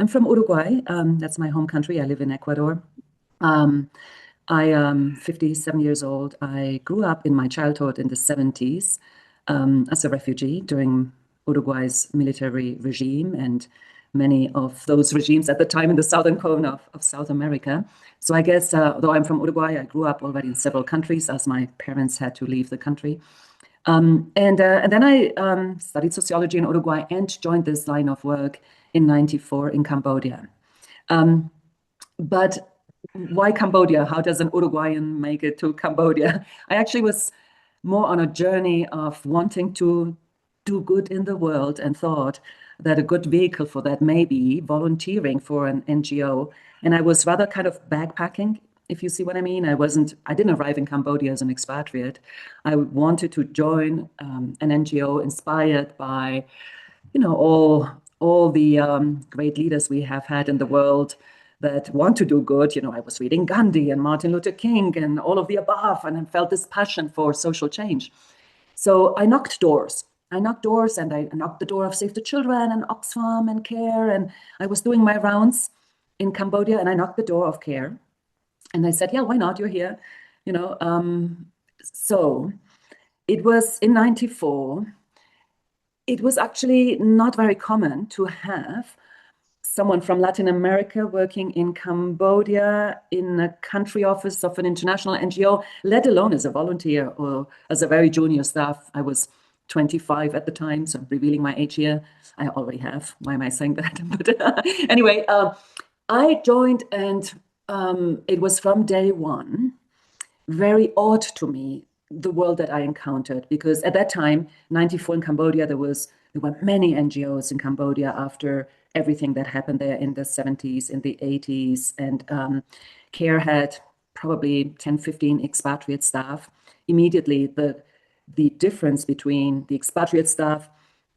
I'm from Uruguay. That's my home country. I live in Ecuador. I am 57 years old. I grew up in my childhood in the 70s as a refugee during Uruguay's military regime and many of those regimes at the time in the southern cone of South America. So I guess, though I'm from Uruguay, I grew up already in several countries as my parents had to leave the country. And then I studied sociology in Uruguay and joined this line of work in '94 in Cambodia. But why Cambodia? How does an Uruguayan make it to Cambodia? I actually was more on a journey of wanting to do good in the world and thought that a good vehicle for that may be volunteering for an NGO. And I was rather kind of backpacking, if you see what I mean. I didn't arrive in Cambodia as an expatriate. I wanted to join an NGO inspired by, all the great leaders we have had in the world that want to do good. I was reading Gandhi and Martin Luther King and all of the above, and I felt this passion for social change. So I knocked doors. And I knocked the door of Save the Children and Oxfam and CARE. And I was doing my rounds in Cambodia, and I knocked the door of CARE. And I said, yeah, why not? You're here. So it was in '94. It was actually not very common to have someone from Latin America working in Cambodia in a country office of an international NGO, let alone as a volunteer or as a very junior staff. I was 25 at the time, so I'm revealing my age here. I already have. Why am I saying that? But anyway, I joined, and it was from day one very odd to me, the world that I encountered, because at that time, '94 in Cambodia, there were many NGOs in Cambodia after everything that happened there in the '70s, in the '80s, and CARE had probably 10, 15 expatriate staff. Immediately, the difference between the expatriate staff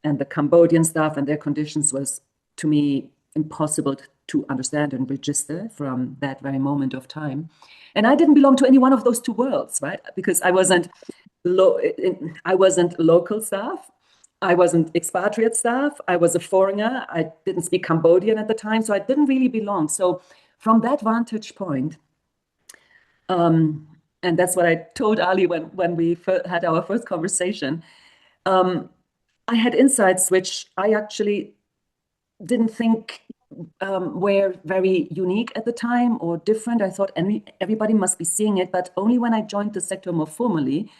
and the Cambodian staff and their conditions was, to me, impossible to understand and register from that very moment of time. And I didn't belong to any one of those two worlds, right? Because I wasn't local staff. I wasn't expatriate staff. I was a foreigner. I didn't speak Cambodian at the time, so I didn't really belong. So from that vantage point, and that's what I told Ali when we had our first conversation, I had insights which I actually didn't think were very unique at the time or different. I thought everybody must be seeing it, but only when I joined the sector more formally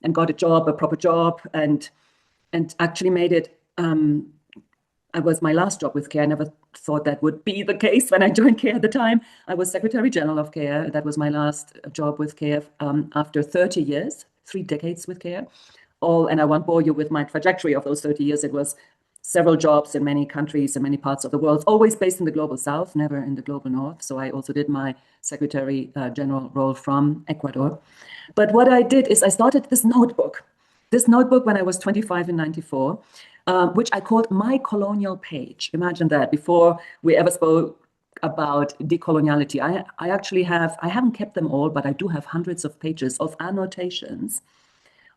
and got a proper job, and actually made it. I was my last job with CARE. I never thought that would be the case when I joined CARE at the time. I was Secretary General of CARE. That was my last job with CARE after 30 years, 3 decades with CARE. And I won't bore you with my trajectory of those 30 years. It was several jobs in many countries and many parts of the world, always based in the global south, never in the global north. So I also did my Secretary General role from Ecuador. But what I did is I started this notebook when I was 25 in '94, which I called My Colonial Page. Imagine that, before we ever spoke about decoloniality. I haven't kept them all, but I do have hundreds of pages of annotations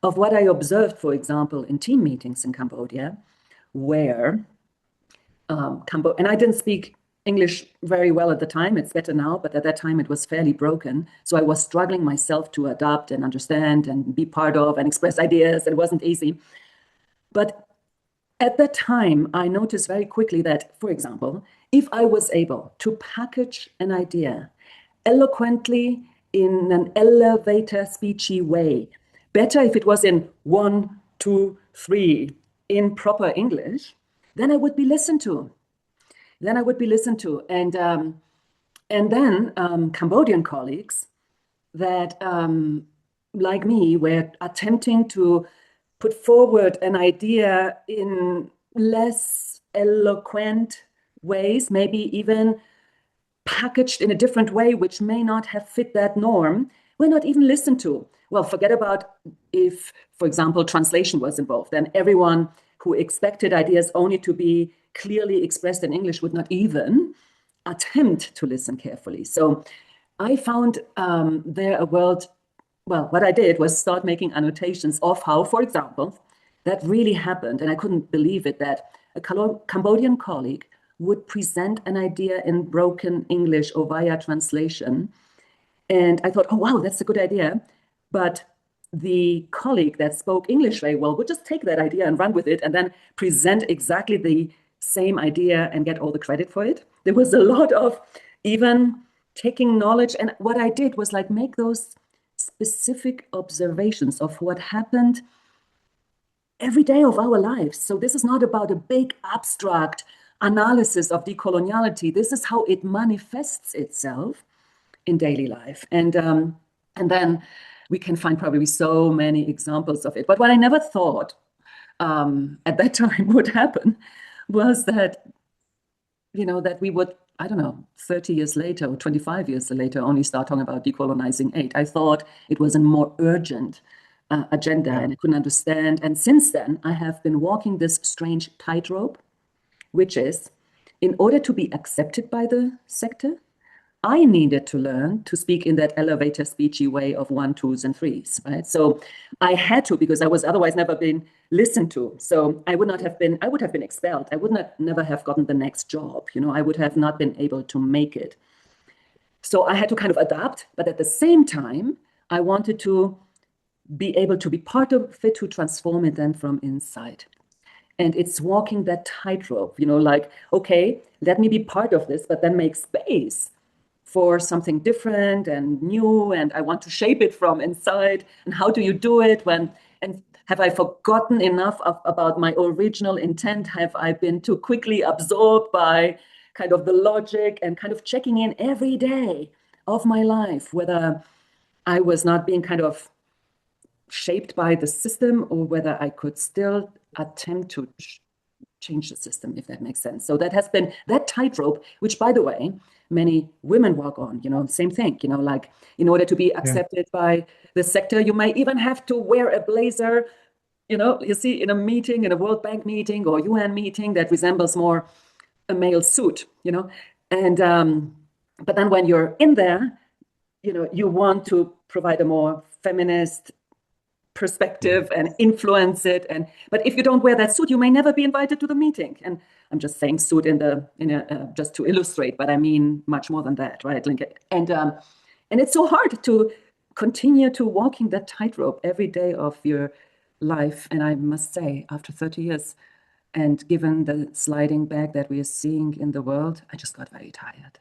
of what I observed, for example, in team meetings in Cambodia, where and I didn't speak English very well at the time. It's better now, but at that time it was fairly broken. So I was struggling myself to adapt and understand and be part of and express ideas. It wasn't easy. But at that time, I noticed very quickly that, for example, if I was able to package an idea eloquently in an elevator speechy way, better if it was in 1, 2, 3 in proper English, then I would be listened to. And then Cambodian colleagues that, like me, were attempting to put forward an idea in less eloquent ways, maybe even packaged in a different way, which may not have fit that norm, were not even listened to. Well, forget about if, for example, translation was involved. Then everyone who expected ideas only to be clearly expressed in English would not even attempt to listen carefully. So I found there a world. Well, what I did was start making annotations of how, for example, that really happened. And I couldn't believe it, that a Cambodian colleague would present an idea in broken English or via translation. And I thought, oh, wow, that's a good idea. But the colleague that spoke English very well would just take that idea and run with it and then present exactly the same idea and get all the credit for it. There was a lot of even taking knowledge. And what I did was like make those specific observations of what happened every day of our lives. So this is not about a big abstract analysis of decoloniality. This is how it manifests itself in daily life. And then we can find probably so many examples of it. But what I never thought at that time would happen was that, that we would, I don't know, 30 years later or 25 years later, only start talking about decolonizing aid. I thought it was a more urgent agenda, and I couldn't understand. And since then, I have been walking this strange tightrope, which is, in order to be accepted by the sector, I needed to learn to speak in that elevator speechy way of 1, 2s, and 3s, right? So I had to, because I was otherwise never been listened to. So I would have been expelled. I would never have gotten the next job. I would have not been able to make it. So I had to kind of adapt, but at the same time, I wanted to be able to be part of it, to transform it then from inside. And it's walking that tightrope, like, okay, let me be part of this, but then make space for something different and new, and I want to shape it from inside. And how do you do it and have I forgotten enough about my original intent? Have I been too quickly absorbed by kind of the logic and kind of checking in every day of my life, whether I was not being kind of shaped by the system or whether I could still attempt to change the system, if that makes sense. So that has been that tightrope, which, by the way, many women walk on, same thing, like in order to be accepted by the sector, you may even have to wear a blazer, you see in a meeting, in a World Bank meeting or UN meeting that resembles more a male suit, and but then when you're in there, you want to provide a more feminist perspective and influence it. But if you don't wear that suit, you may never be invited to the meeting. And I'm just saying suit just to illustrate, but I mean much more than that, right? And it's so hard to continue to walking that tightrope every day of your life. And I must say, after 30 years, and given the sliding back that we are seeing in the world, I just got very tired.